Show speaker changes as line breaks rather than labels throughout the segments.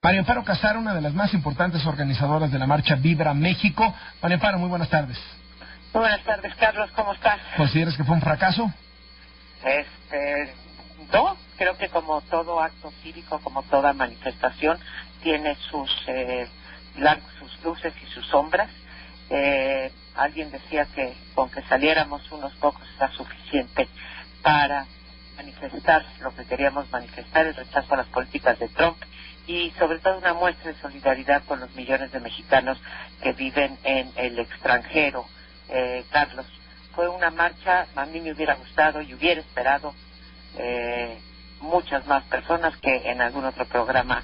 María Amparo Casar, una de las más importantes organizadoras de la marcha Vibra México. María Amparo, muy buenas tardes.
Muy buenas tardes, Carlos, ¿cómo estás?
¿Consideras que fue un fracaso?
No, creo que como todo acto cívico, como toda manifestación, tiene sus luces y sus sombras. Alguien decía que con que saliéramos unos pocos está suficiente para manifestar lo que queríamos manifestar, el rechazo a las políticas de Trump y sobre todo una muestra de solidaridad con los millones de mexicanos que viven en el extranjero. Carlos, fue una marcha, a mí me hubiera gustado y hubiera esperado muchas más personas que en algún otro programa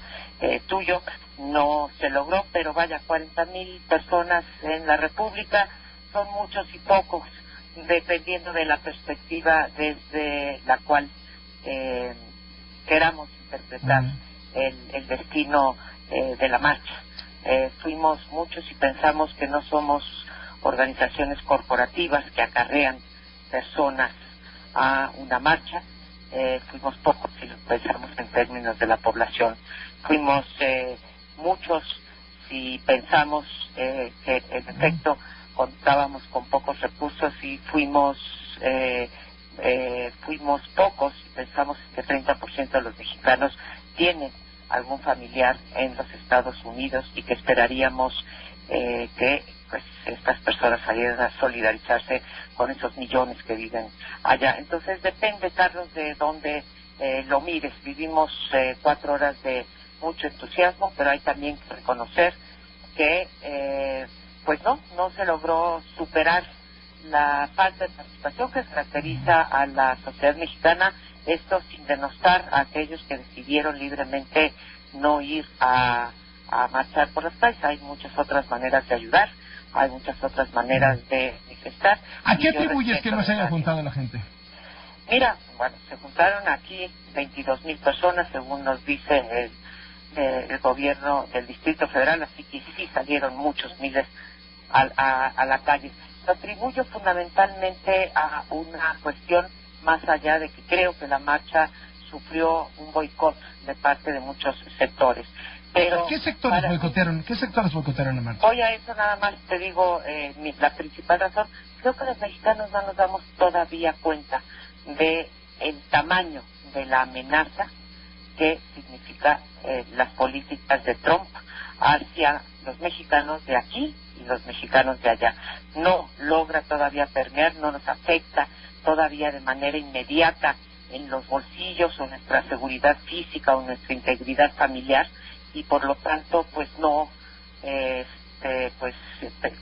tuyo. No se logró, pero vaya, 40,000 personas en la República son muchos y pocos, dependiendo de la perspectiva desde la cual queramos interpretar el destino de la marcha. Fuimos muchos y pensamos que no somos organizaciones corporativas que acarrean personas a una marcha. Fuimos pocos si lo pensamos en términos de la población. Fuimos muchos si pensamos que en efecto contábamos con pocos recursos y fuimos pocos y pensamos que 30% de los mexicanos tienen algún familiar en los Estados Unidos y que esperaríamos que pues estas personas salieran a solidarizarse con esos millones que viven allá. Entonces depende, Carlos, de dónde lo mires. Vivimos 4 horas de mucho entusiasmo, pero hay también que reconocer que pues no se logró superar la falta de participación que caracteriza a la sociedad mexicana, esto sin denostar a aquellos que decidieron libremente no ir a marchar por las calles. Hay muchas otras maneras de ayudar, hay muchas otras maneras de manifestar.
¿A qué atribuyes que no se haya juntado la gente?
Mira, bueno, se juntaron aquí 22,000 personas, según nos dice el gobierno del Distrito Federal, así que sí salieron muchos miles a la calle. Lo atribuyo fundamentalmente a una cuestión más allá de que creo que la marcha sufrió un boicot de parte de muchos sectores. Pero
¿Qué sectores boicotearon? ¿Qué sectores boicotearon la marcha?
Voy a eso nada más, te digo la principal razón. Creo que los mexicanos no nos damos todavía cuenta de el tamaño de la amenaza que significa las políticas de Trump hacia los mexicanos de aquí y los mexicanos de allá. No logra todavía permear, no nos afecta todavía de manera inmediata en los bolsillos o nuestra seguridad física o nuestra integridad familiar, y por lo tanto pues no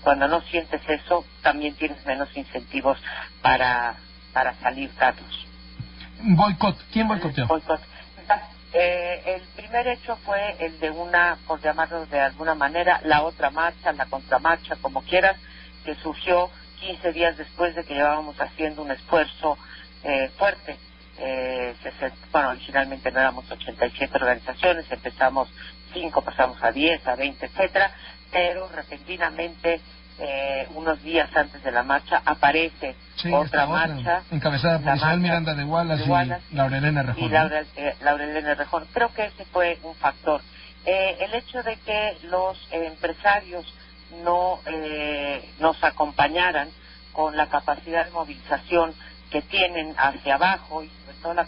cuando no sientes eso también tienes menos incentivos para salir, Carlos.
Boicot. ¿Quién boicoteó?
Boicot. El primer hecho fue el de una, por llamarlo de alguna manera, la otra marcha, la contramarcha, como quieras, que surgió 15 días después de que llevábamos haciendo un esfuerzo fuerte. Originalmente no éramos 87 organizaciones, empezamos 5, pasamos a 10, a 20, etcétera, pero repentinamente unos días antes de la marcha aparece otra marcha
encabezada por Isabel Miranda de Wallace y Laura Elena Rejón.
Laura Elena Rejón. Creo que ese fue un factor. El hecho de que los empresarios no nos acompañaran con la capacidad de movilización que tienen hacia abajo y sobre todo la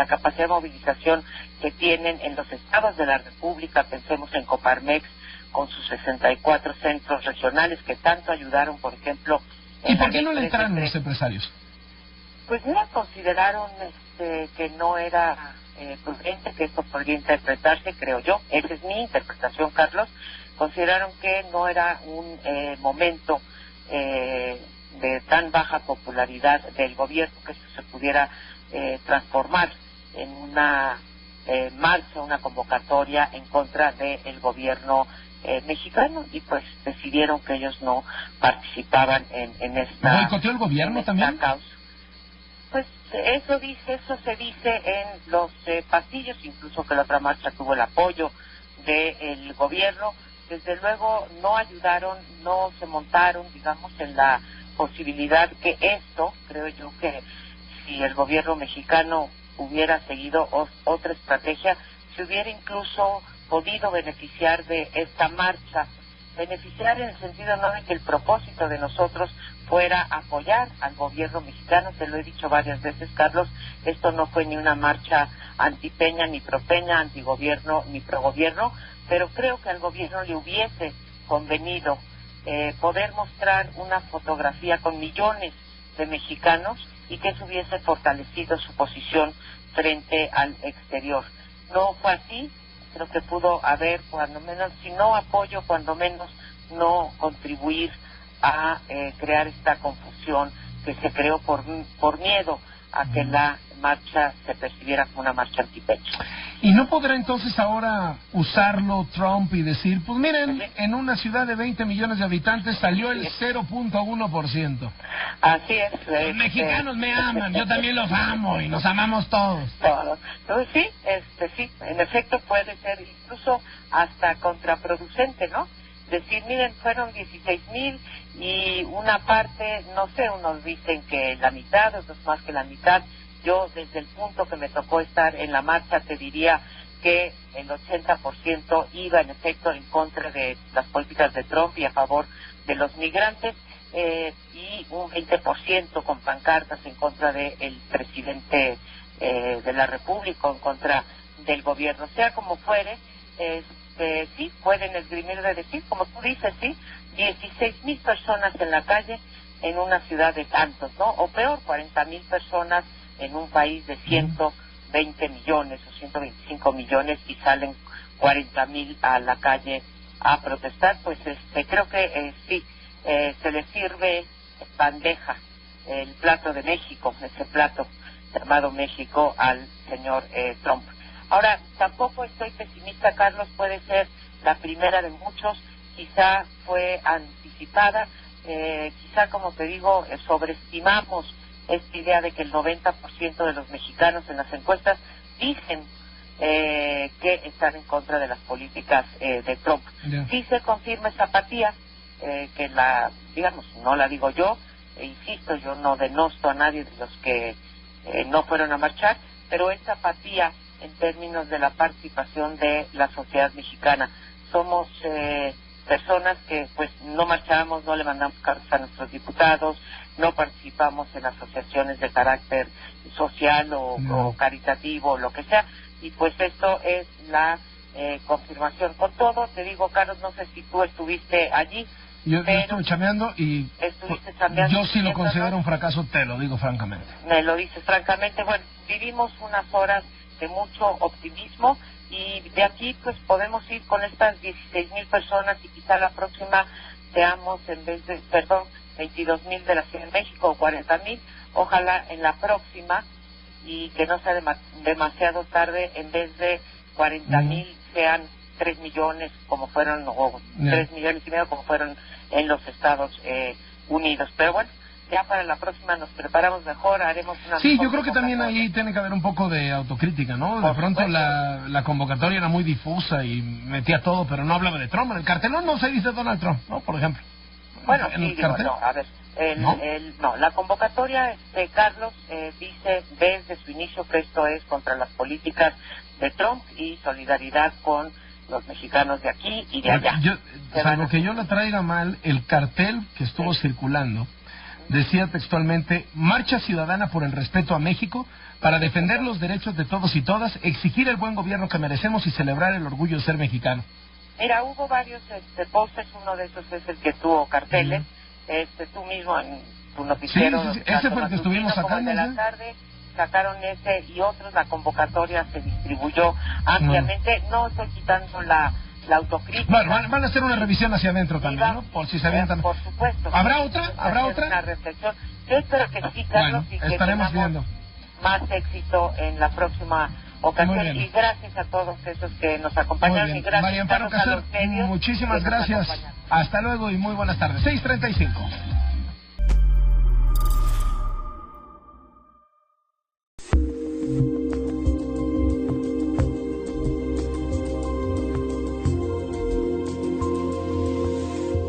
capacidad de movilización que tienen en los estados de la República. Pensemos en Coparmex con sus 64 centros regionales que tanto ayudaron, por ejemplo.
¿Y por qué no le entraron los empresarios?
Pues mira, consideraron que no era prudente, que esto podría interpretarse, creo yo, esa es mi interpretación, Carlos. Consideraron que no era un momento de tan baja popularidad del gobierno que esto se pudiera transformar en una marcha, una convocatoria en contra del gobierno mexicano, y pues decidieron que ellos no participaban en esta
¿Boicoteó el gobierno también?
causa. Pues eso se dice en los pasillos, incluso que la otra marcha tuvo el apoyo del gobierno. Desde luego no ayudaron, no se montaron, digamos, en la posibilidad que esto, creo yo que si el gobierno mexicano hubiera seguido otra estrategia, se hubiera incluso podido beneficiar de esta marcha. Beneficiar en el sentido no de que el propósito de nosotros fuera apoyar al gobierno mexicano, te lo he dicho varias veces, Carlos, esto no fue ni una marcha anti-Peña, ni pro-Peña, anti-gobierno, ni pro-gobierno, pero creo que al gobierno le hubiese convenido poder mostrar una fotografía con millones de mexicanos y que eso hubiese fortalecido su posición frente al exterior. No fue así, creo que pudo haber, cuando menos, si no apoyo, cuando menos no contribuir a crear esta confusión que se creó por miedo a que la marcha se percibiera como una marcha antipecho.
¿Y no podrá entonces ahora usarlo Trump y decir, pues miren, en una ciudad de 20 millones de habitantes salió el 0.1%?
Así es.
Los mexicanos me aman, yo también los amo y nos amamos todos.
Todos. Entonces sí, en efecto puede ser incluso hasta contraproducente, ¿no? Decir, miren, fueron 16,000 y una parte, no sé, unos dicen que la mitad, otros más que la mitad. Yo, desde el punto que me tocó estar en la marcha, te diría que el 80% iba, en efecto, en contra de las políticas de Trump y a favor de los migrantes, y un 20% con pancartas en contra del presidente de la República, en contra del gobierno. Sea como fuere, sí, pueden esgrimir de decir, como tú dices, sí, 16,000 personas en la calle en una ciudad de tantos, ¿no? O peor, 40,000 personas en un país de 120 millones o 125 millones y salen 40,000 a la calle a protestar. Pues creo que sí, se le sirve bandeja el plato de México, ese plato llamado México, al señor Trump. Ahora, tampoco estoy pesimista, Carlos, puede ser la primera de muchos, quizá fue anticipada, quizá, como te digo, sobreestimamos esta idea de que el 90% de los mexicanos en las encuestas dicen que están en contra de las políticas de Trump. Yeah. Sí se confirma esa apatía, que no la digo yo, insisto, yo no denosto a nadie de los que no fueron a marchar, pero esa apatía en términos de la participación de la sociedad mexicana. Somos personas que pues no marchamos, no le mandamos cartas a nuestros diputados, no participamos en asociaciones de carácter social o caritativo o lo que sea, y pues esto es la confirmación. Con todo, te digo, Carlos, no sé si tú estuviste allí.
Yo estuve chameando y yo sí lo considero un fracaso, te lo digo francamente.
Me lo dices francamente. Bueno, vivimos unas horas de mucho optimismo y de aquí pues podemos ir con estas 16,000 personas y quizá la próxima seamos, en vez de, 22,000 de la Ciudad de México o 40,000, ojalá en la próxima, y que no sea demasiado tarde, en vez de 40,000 sean 3 millones como fueron, o 3 millones y medio como fueron en los Estados Unidos. Pero bueno, ya para la próxima nos preparamos mejor, haremos una...
Sí, yo creo que también ahí tiene que haber un poco de autocrítica, ¿no? De pronto la convocatoria era muy difusa y metía todo, pero no hablaba de Trump. En el cartelón no se dice Donald Trump, ¿no? Por ejemplo.
Bueno, sí, a ver, la convocatoria, Carlos, dice desde su inicio que esto es contra las políticas de Trump y solidaridad con los mexicanos de aquí y de allá.
Salvo que yo la traiga mal, el cartel que estuvo circulando decía textualmente: marcha ciudadana por el respeto a México para defender los derechos de todos y todas, exigir el buen gobierno que merecemos y celebrar el orgullo de ser mexicano.
Mira, hubo varios pósters, uno de esos es el que tuvo carteles, tú mismo en tu noticiero.
Sí, ese fue el que estuvimos sacando.
De la tarde sacaron ese y otros, la convocatoria se distribuyó ampliamente. No estoy quitando la autocrítica.
Bueno, van a hacer una revisión hacia adentro también, ¿no? Por si se avientan.
Por supuesto.
¿Habrá otra? ¿Habrá otra?
Una reflexión. Yo espero que sí, Carlos, y que
estaremos viendo
más éxito en la próxima ocasión. Y gracias a todos esos que nos acompañaron. Y gracias
María Amparo Casar, muchísimas gracias. Hasta luego y muy buenas tardes. 6:35.